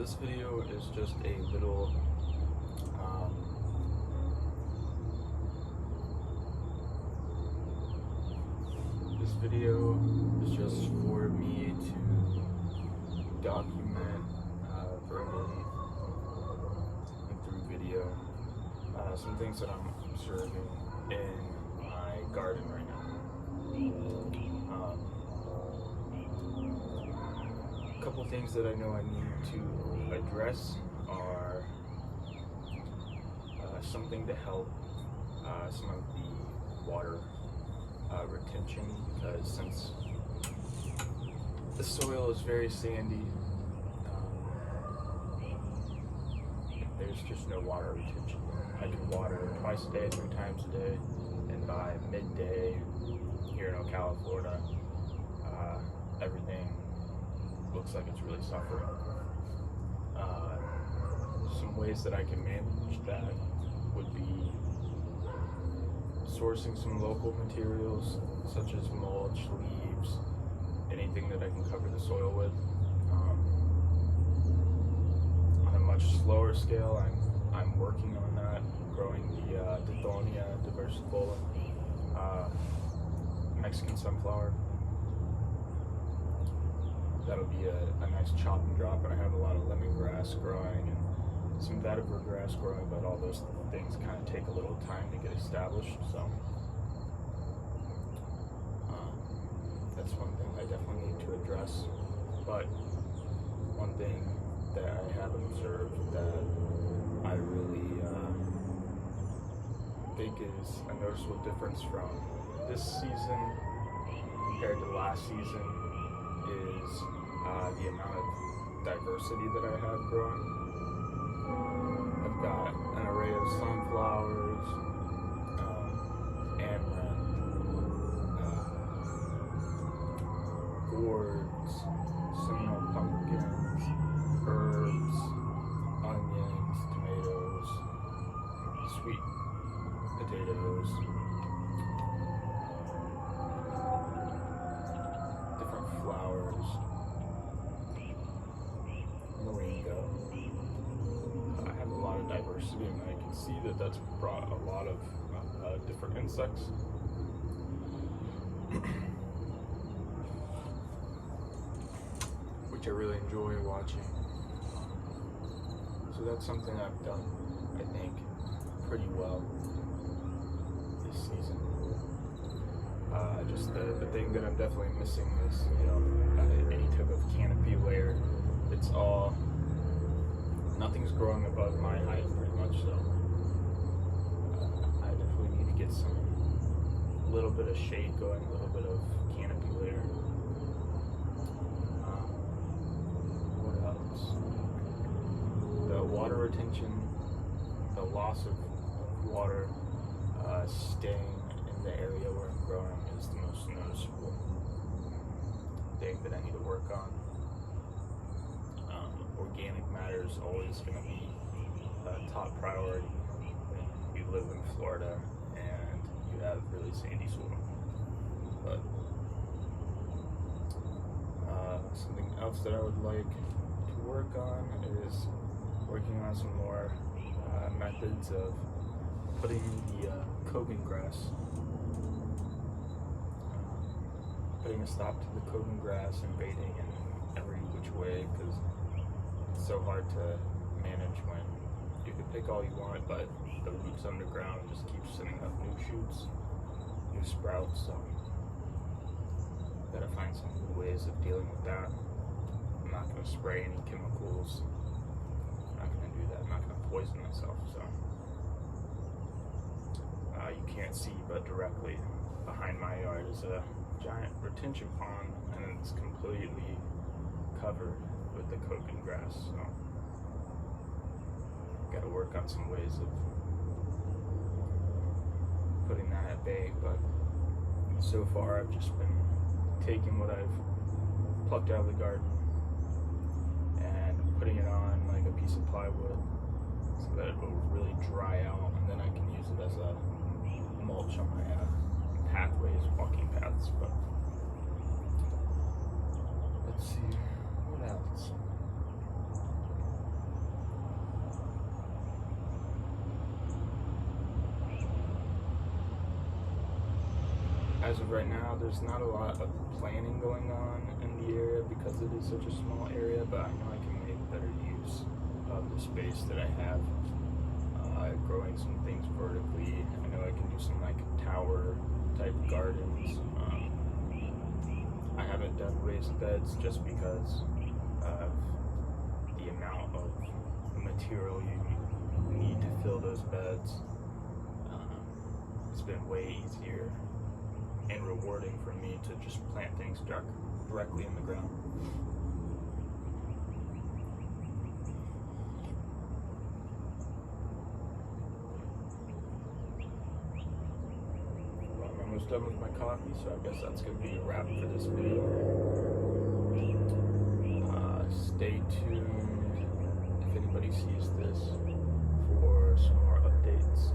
this video is just a little this video is just for me to document verbally and through video some things that I'm observing in my garden right now. A couple things that I know I need to address are something to help some of the water retention, because since the soil is very sandy, there's just no water retention. I can water twice a day, 3 times a day, and by midday here in Ocala, Florida, everything looks like it's really suffering. Some ways that I can manage that would be sourcing some local materials such as mulch, leaves, anything that I can cover the soil with. On a much slower scale, I'm working on that, growing the Tithonia diversifolia, Mexican sunflower. That'll be a nice chop and drop, and I have a lot of lemongrass growing and some vetiver grass growing, but all those things kind of take a little time to get established, so that's one thing I definitely need to address. But one thing that I have observed that I really think is a noticeable difference from this season compared to last season is the amount of diversity that I have growing. I've got an array of sunflowers, amaranth, gourds, Seminole pumpkins, herbs, onions, tomatoes, sweet potatoes, different flowers, moringa. I have a lot of diversity, and I can see that that's brought a lot of different insects. Which I really enjoy watching. So that's something I've done, I think, pretty well this season. Just the thing that I'm definitely missing is, any type of canopy layer. It's all, nothing's growing above my height pretty much, so I definitely need to get some little bit of shade going, a little bit of canopy layer. What else? The water retention, the loss of water staying in the area where I'm growing is the most noticeable thing that I need to work on. Organic matter is always going to be a top priority when you live in Florida and you have really sandy soil. But something else that I would like to work on is working on some more methods of putting the Kogan grass, putting a stop to the Kogan grass, invading in every which way, because it's so hard to manage when you can pick all you want, but the roots underground just keep sending up new shoots, new sprouts. So gotta find some new ways of dealing with that. I'm not gonna spray any chemicals. I'm not gonna do that. I'm not gonna poison myself. So you can't see, but directly behind my yard is a giant retention pond, and it's completely covered with the Kogan grass. So got to work on some ways of putting that at bay, but so far I've just been taking what I've plucked out of the garden and putting it on like a piece of plywood so that it will really dry out, and then I can use it as a mulch on my pathways, walking paths. But let's see, what else? as of right now, there's not a lot of planning going on in the area because it is such a small area, but I know I can make better use of the space that I have. Growing some things vertically. I know I can do some like tower type gardens. I haven't done raised beds just because of the amount of material you need to fill those beds. It's been way easier and rewarding for me to just plant things directly in the ground. Well, I'm almost done with my coffee, so I guess that's going to be a wrap for this video. Stay tuned if anybody sees this for some more updates.